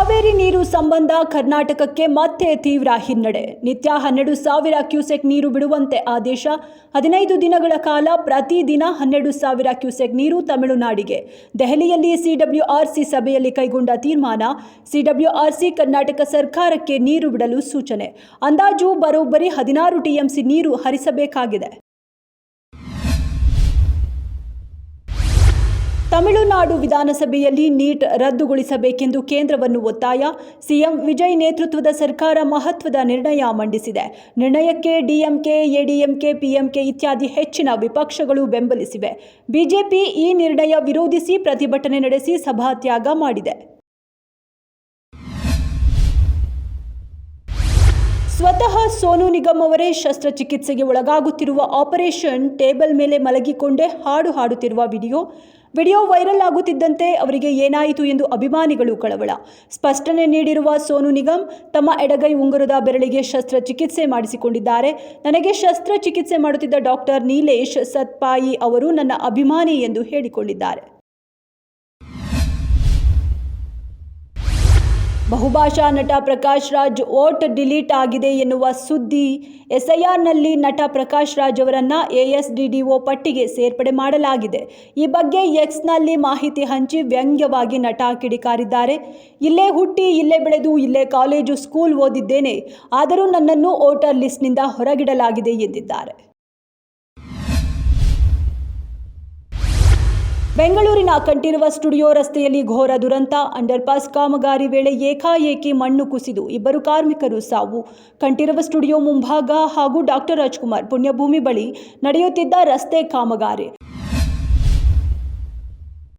ಕಾವೇರಿ ನೀರು ಸಂಬಂಧ ಕರ್ನಾಟಕಕ್ಕೆ ಮತ್ತೆ ತೀವ್ರ ಹಿನ್ನಡೆ. ನಿತ್ಯ 12,000 ಕ್ಯೂಸೆಕ್ ನೀರು ಬಿಡುವಂತೆ ಆದೇಶ. 15 ದಿನಗಳ ಕಾಲ ಪ್ರತಿದಿನ 12,000 ಕ್ಯೂಸೆಕ್ ನೀರು ತಮಿಳುನಾಡಿಗೆ. ದೆಹಲಿಯಲ್ಲಿ ಸಿಡಬ್ಲ್ಯೂಆರ್ಸಿ ಸಭೆಯಲ್ಲಿ ಕೈಗೊಂಡ ತೀರ್ಮಾನ. ಸಿಡಬ್ಲ್ಯೂಆರ್ಸಿ ಕರ್ನಾಟಕ ಸರ್ಕಾರಕ್ಕೆ ನೀರು ಬಿಡಲು ಸೂಚನೆ. ಅಂದಾಜು ಬರೋಬ್ಬರಿ 16 ಟಿಎಂಸಿ ನೀರು ಹರಿಸಬೇಕಾಗಿದೆ. ತಮಿಳುನಾಡು ವಿಧಾನಸಭೆಯಲ್ಲಿ ನೀಟ್ ರದ್ದುಗೊಳಿಸಬೇಕೆಂದು ಕೇಂದ್ರವನ್ನು ಒತ್ತಾಯ. ಸಿಎಂ ವಿಜಯ್ ನೇತೃತ್ವದ ಸರ್ಕಾರ ಮಹತ್ವದ ನಿರ್ಣಯ ಮಂಡಿಸಿದೆ. ನಿರ್ಣಯಕ್ಕೆ ಡಿಎಂಕೆ, ಎಡಿಎಂಕೆ, ಪಿಎಂಕೆ ಇತ್ಯಾದಿ ಹೆಚ್ಚಿನ ವಿಪಕ್ಷಗಳು ಬೆಂಬಲಿಸಿವೆ. ಬಿಜೆಪಿ ಈ ನಿರ್ಣಯ ವಿರೋಧಿಸಿ ಪ್ರತಿಭಟನೆ ನಡೆಸಿ ಸಭಾತ್ಯಾಗ ಮಾಡಿದೆ. ಸ್ವತಃ ಸೋನು ನಿಗಮ್ ಅವರೇ ಶಸ್ತ್ರಚಿಕಿತ್ಸೆಗೆ ಒಳಗಾಗುತ್ತಿರುವ ಆಪರೇಷನ್ ಟೇಬಲ್ ಮೇಲೆ ಮಲಗಿಕೊಂಡೇ ಹಾಡು ಹಾಡುತ್ತಿರುವ ವಿಡಿಯೋ ವೈರಲ್ ಆಗುತ್ತಿದ್ದಂತೆ ಅವರಿಗೆ ಏನಾಯಿತು ಎಂದು ಅಭಿಮಾನಿಗಳು ಕಳವಳ. ಸ್ಪಷ್ಟನೆ ನೀಡಿರುವ ಸೋನು ನಿಗಮ್, ತಮ್ಮ ಎಡಗೈ ಉಂಗುರದ ಬೆರಳಿಗೆ ಶಸ್ತ್ರಚಿಕಿತ್ಸೆ ಮಾಡಿಸಿಕೊಂಡಿದ್ದಾರೆ. ನನಗೆ ಶಸ್ತ್ರಚಿಕಿತ್ಸೆ ಮಾಡುತ್ತಿದ್ದ ಡಾಕ್ಟರ್ ನೀಲೇಶ್ ಸತ್ಪಾಯಿ ಅವರು ನನ್ನ ಅಭಿಮಾನಿ ಎಂದು ಹೇಳಿಕೊಂಡಿದ್ದಾರೆ. ಬಹುಭಾಷಾ ನಟ ಪ್ರಕಾಶ್ ರಾಜ್ ವೋಟ್ ಡಿಲೀಟ್ ಆಗಿದೆ ಎನ್ನುವ ಸುದ್ದಿ. ಎಸ್ಐಆರ್ನಲ್ಲಿ ನಟ ಪ್ರಕಾಶ್ ರಾಜ್ ಅವರನ್ನ ಎಎಸ್ಡಿಡಿಒ ಪಟ್ಟಿಗೆ ಸೇರ್ಪಡೆ ಮಾಡಲಾಗಿದೆ. ಈ ಬಗ್ಗೆ ಎಕ್ಸ್ನಲ್ಲಿ ಮಾಹಿತಿ ಹಂಚಿ ವ್ಯಂಗ್ಯವಾಗಿ ನಟ ಕಿಡಿಕಾರಿದ್ದಾರೆ. ಇಲ್ಲೇ ಹುಟ್ಟಿ, ಇಲ್ಲೇ ಬೆಳೆದು, ಇಲ್ಲೇ ಕಾಲೇಜು ಸ್ಕೂಲ್ ಓದಿದ್ದೇನೆ, ಆದರೂ ನನ್ನನ್ನು ವೋಟರ್ ಲಿಸ್ಟ್ನಿಂದ ಹೊರಗಿಡಲಾಗಿದೆ ಎಂದಿದ್ದಾರೆ. ಬೆಂಗಳೂರಿನ ಕಂಠೀರವ ಸ್ಟುಡಿಯೋ ರಸ್ತೆಯಲ್ಲಿ ಘೋರ ದುರಂತ. ಅಂಡರ್ಪಾಸ್ ಕಾಮಗಾರಿ ವೇಳೆ ಏಕಾಏಕಿ ಮಣ್ಣು ಕುಸಿದು 2 ಕಾರ್ಮಿಕರು ಸಾವು. ಕಂಠೀರವ ಸ್ಟುಡಿಯೋ ಮುಂಭಾಗ ಹಾಗೂ ಡಾಕ್ಟರ್ ರಾಜ್ಕುಮಾರ್ ಪುಣ್ಯಭೂಮಿ ಬಳಿ ನಡೆಯುತ್ತಿದ್ದ ರಸ್ತೆ ಕಾಮಗಾರಿ